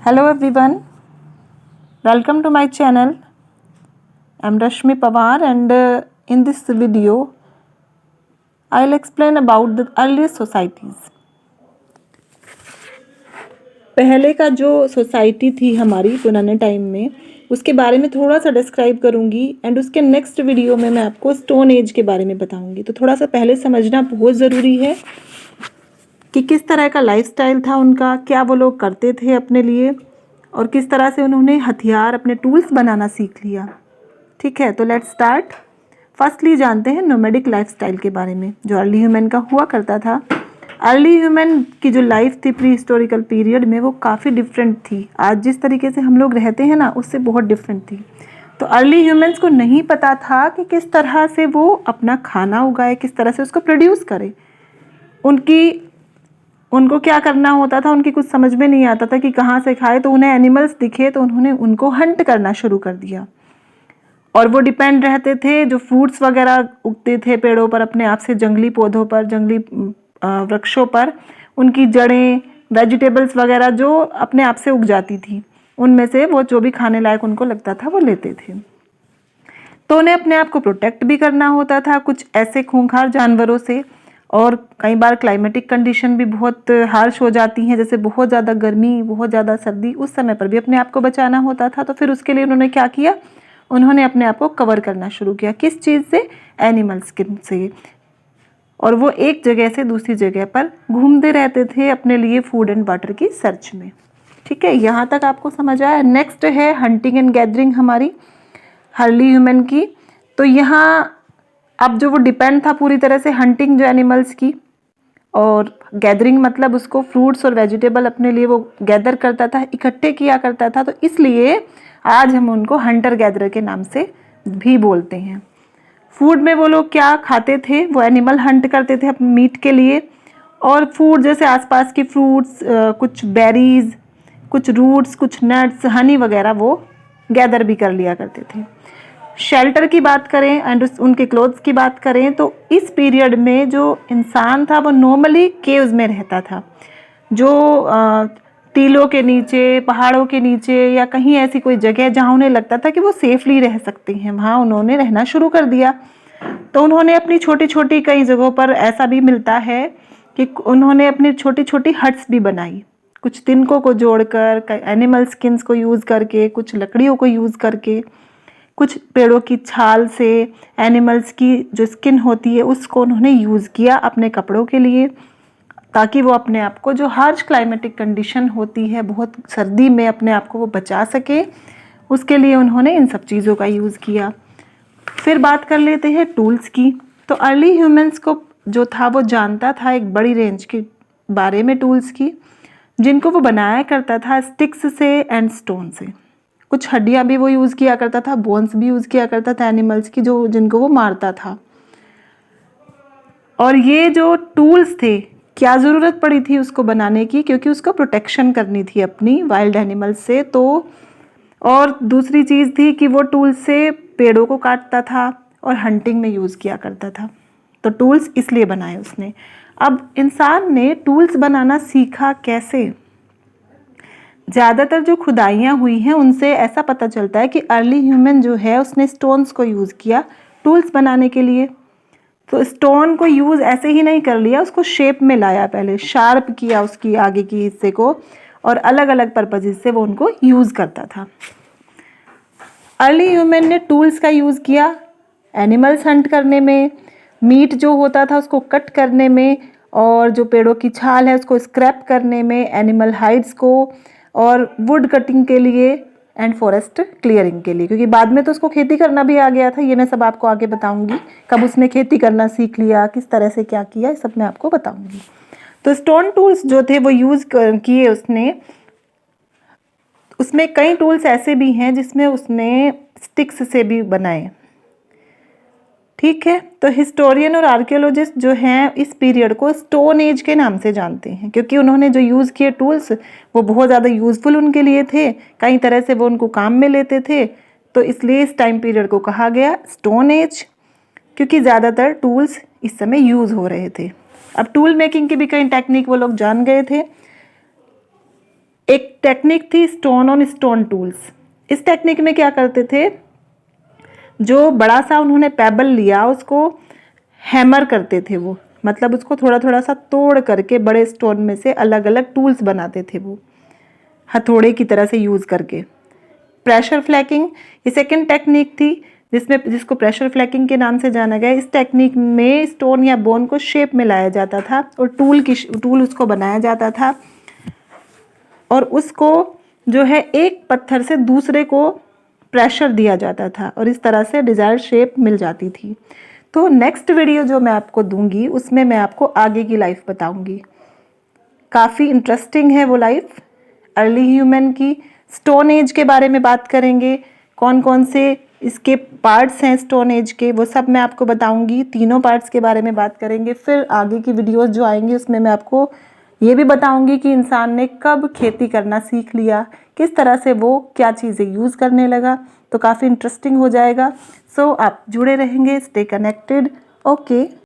Hello everyone, welcome to my channel. I'm Rashmi Pawar and in this video I'll explain about the earliest societies. पहले का जो society थी हमारी पुराने time में उसके बारे में थोड़ा सा डिस्क्राइब करूँगी एंड उसके नेक्स्ट वीडियो में मैं आपको स्टोन एज के बारे में बताऊँगी। तो थोड़ा सा पहले समझना बहुत ज़रूरी है कि किस तरह का लाइफस्टाइल था उनका, क्या वो लोग करते थे अपने लिए और किस तरह से उन्होंने हथियार अपने टूल्स बनाना सीख लिया। ठीक है, तो लेट्स स्टार्ट। फर्स्टली जानते हैं नोमैडिक लाइफस्टाइल के बारे में जो अर्ली ह्यूमन का हुआ करता था। अर्ली ह्यूमन की जो लाइफ थी प्री हिस्टोरिकल पीरियड में वो काफ़ी डिफरेंट थी। आज जिस तरीके से हम लोग रहते हैं ना उससे बहुत डिफरेंट थी। तो अर्ली ह्यूमन्स को नहीं पता था कि किस तरह से वो अपना खाना उगाए, किस तरह से उसको प्रोड्यूस करे। उनको क्या करना होता था, उनकी कुछ समझ में नहीं आता था कि कहाँ से खाए। तो उन्हें एनिमल्स दिखे तो उन्होंने उनको हंट करना शुरू कर दिया और वो डिपेंड रहते थे। जो फ्रूट्स वगैरह उगते थे पेड़ों पर अपने आप से, जंगली पौधों पर, जंगली वृक्षों पर, उनकी जड़ें, वेजिटेबल्स वगैरह जो अपने आप से उग जाती थी उनमें से वो जो भी खाने लायक उनको लगता था वो लेते थे। तो उन्हें अपने आप को प्रोटेक्ट भी करना होता था कुछ ऐसे खूंखार जानवरों से। और कई बार क्लाइमेटिक कंडीशन भी बहुत हार्श हो जाती हैं, जैसे बहुत ज़्यादा गर्मी, बहुत ज़्यादा सर्दी, उस समय पर भी अपने आप को बचाना होता था। तो फिर उसके लिए उन्होंने क्या किया, उन्होंने अपने आप को कवर करना शुरू किया। किस चीज़ से? एनिमल स्किन से। और वो एक जगह से दूसरी जगह पर घूमते रहते थे अपने लिए फूड एंड वाटर की सर्च में। ठीक है, यहाँ तक आपको समझ आया। नेक्स्ट है हंटिंग एंड गैदरिंग हमारी अर्ली ह्यूमन की। तो यहाँ अब जो वो डिपेंड था पूरी तरह से हंटिंग जो एनिमल्स की, और गैदरिंग मतलब उसको फ्रूट्स और वेजिटेबल अपने लिए वो गैदर करता था, इकट्ठे किया करता था। तो इसलिए आज हम उनको हंटर गैदरर के नाम से भी बोलते हैं। फूड में वो लोग क्या खाते थे, वो एनिमल हंट करते थे अपने मीट के लिए। और फूड जैसे आसपास की फ्रूट्स, कुछ बेरीज, कुछ रूट्स, कुछ नट्स, हनी वगैरह वो गैदर भी कर लिया करते थे। शेल्टर की बात करें एंड उनके क्लोथ्स की बात करें तो इस पीरियड में जो इंसान था वो नॉर्मली केव्स में रहता था, जो टीलों के नीचे, पहाड़ों के नीचे या कहीं ऐसी कोई जगह जहाँ उन्हें लगता था कि वो सेफली रह सकते हैं, वहाँ उन्होंने रहना शुरू कर दिया। तो उन्होंने अपनी छोटी छोटी, कई जगहों पर ऐसा भी मिलता है कि उन्होंने अपनी छोटी छोटी हट्स भी बनाई, कुछ तिनकों को जोड़कर, एनिमल स्किन्स को यूज़ करके, कुछ लकड़ियों को यूज़ करके, कुछ पेड़ों की छाल से, एनिमल्स की जो स्किन होती है उसको उन्होंने यूज़ किया अपने कपड़ों के लिए, ताकि वो अपने आप को, जो हार्श क्लाइमेटिक कंडीशन होती है, बहुत सर्दी में अपने आप को वो बचा सके, उसके लिए उन्होंने इन सब चीज़ों का यूज़ किया। फिर बात कर लेते हैं टूल्स की। तो अर्ली ह्यूमन्स को जो था वो जानता था एक बड़ी रेंज के बारे में टूल्स की, जिनको वो बनाया करता था स्टिक्स से एंड स्टोन से। कुछ हड्डियाँ भी वो यूज़ किया करता था, बोन्स भी यूज़ किया करता था एनिमल्स की, जो जिनको वो मारता था। और ये जो टूल्स थे, क्या ज़रूरत पड़ी थी उसको बनाने की, क्योंकि उसको प्रोटेक्शन करनी थी अपनी वाइल्ड एनिमल्स से। तो और दूसरी चीज़ थी कि वो टूल्स से पेड़ों को काटता था और हंटिंग में यूज़ किया करता था। तो टूल्स इसलिए बनाए उसने। अब इंसान ने टूल्स बनाना सीखा कैसे? ज़्यादातर जो खुदाइयाँ हुई हैं उनसे ऐसा पता चलता है कि अर्ली ह्यूमन जो है उसने स्टोन्स को यूज़ किया टूल्स बनाने के लिए। तो स्टोन को यूज़ ऐसे ही नहीं कर लिया, उसको शेप में लाया, पहले शार्प किया उसकी आगे की हिस्से को, और अलग अलग पर्पजेज से वो उनको यूज़ करता था। अर्ली ह्यूमन ने टूल्स का यूज़ किया एनिमल्स हंट करने में, मीट जो होता था उसको कट करने में, और जो पेड़ों की छाल है उसको स्क्रैप करने में, एनिमल हाइड्स को, और वुड कटिंग के लिए एंड फॉरेस्ट क्लियरिंग के लिए, क्योंकि बाद में तो उसको खेती करना भी आ गया था। ये मैं सब आपको आगे बताऊंगी, कब उसने खेती करना सीख लिया, किस तरह से क्या किया, ये सब मैं आपको बताऊंगी। तो स्टोन टूल्स जो थे वो यूज़ किए उसने। उसमें कई टूल्स ऐसे भी हैं जिसमें उसने स्टिक्स से भी बनाए। ठीक है, तो हिस्टोरियन और आर्कियोलॉजिस्ट जो हैं इस पीरियड को स्टोन एज के नाम से जानते हैं, क्योंकि उन्होंने जो यूज़ किए टूल्स वो बहुत ज़्यादा यूज़फुल उनके लिए थे, कई तरह से वो उनको काम में लेते थे। तो इसलिए इस टाइम पीरियड को कहा गया स्टोन एज, क्योंकि ज़्यादातर टूल्स इस समय यूज़ हो रहे थे। अब टूल मेकिंग की भी कई टेक्निक वो लोग जान गए थे। एक टेक्निक थी स्टोन ऑन स्टोन टूल्स। इस टेक्निक में क्या करते थे, जो बड़ा सा उन्होंने पेबल लिया उसको हैमर करते थे वो, मतलब उसको थोड़ा थोड़ा सा तोड़ करके बड़े स्टोन में से अलग अलग टूल्स बनाते थे वो, हथौड़े की तरह से यूज़ करके। प्रेशर फ्लैकिंग ये सेकंड टेक्निक थी, जिसको प्रेशर फ्लैकिंग के नाम से जाना गया। इस टेक्निक में स्टोन या बोन को शेप में लाया जाता था और टूल उसको बनाया जाता था, और उसको जो है एक पत्थर से दूसरे को प्रेशर दिया जाता था और इस तरह से डिज़ायर्ड शेप मिल जाती थी। तो नेक्स्ट वीडियो जो मैं आपको दूंगी उसमें मैं आपको आगे की लाइफ बताऊंगी। काफ़ी इंटरेस्टिंग है वो लाइफ, अर्ली ह्यूमन की। स्टोन एज के बारे में बात करेंगे, कौन कौन से इसके पार्ट्स हैं स्टोन एज के, वो सब मैं आपको बताऊंगी। तीनों पार्ट्स के बारे में बात करेंगे। फिर आगे की वीडियोस जो आएंगी उसमें मैं आपको ये भी बताऊंगी कि इंसान ने कब खेती करना सीख लिया, किस तरह से वो क्या चीज़ें यूज़ करने लगा। तो काफ़ी इंटरेस्टिंग हो जाएगा। सो आप जुड़े रहेंगे, स्टे कनेक्टेड। ओके।